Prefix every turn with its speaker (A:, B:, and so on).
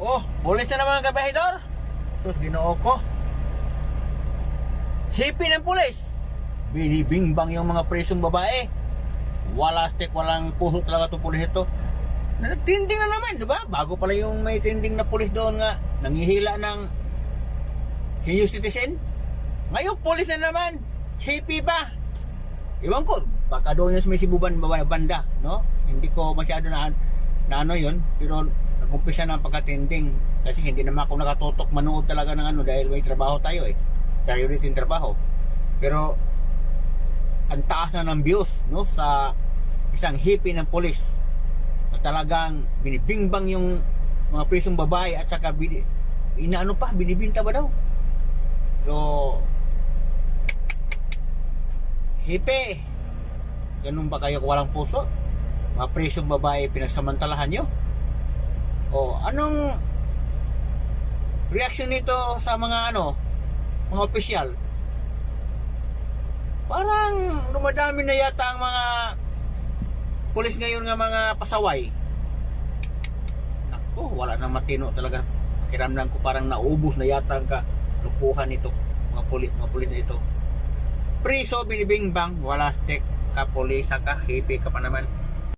A: Oh, pulis na naman kabahidor. Sus, ginoo ko. Hippie ng pulis. Binibingbang yung mga presong babae. Wala stick, walang puso talaga itong pulis ito. Nagtinding na naman, di ba? Bago pala yung may tinding na pulis doon nga, nangihila ng senior citizen. Ngayon, pulis na naman. Hippie pa. Iwan ko, baka doon yung sumisibuban banda, no? Hindi ko masyado na ano yun, pero nag-umpisa na ang pagkatinding. Kasi hindi naman ako nakatutok manood talaga ng ano dahil may trabaho tayo eh. Tayo rin yung trabaho. Pero, ang taas na ng views, no? Sa isang hippie ng pulis na talagang binibingbang yung mga presong babae at saka inaano pa, binibinta ba daw? So, hippie, ganun ba kayo walang puso? Mga presong babae pinagsamantalahan nyo? O, anong reaction nito sa mga mga opisyal? Parang dumadami na yata ang mga pulis ngayon nga mga pasaway. Nako, wala nang matino talaga. Pakiramdam ko parang naubos na yata ang kalukuhan nito. Mga pulis na ito. Priso, binibingbang, wala stick, kapolisa ka, hippie ka pa naman.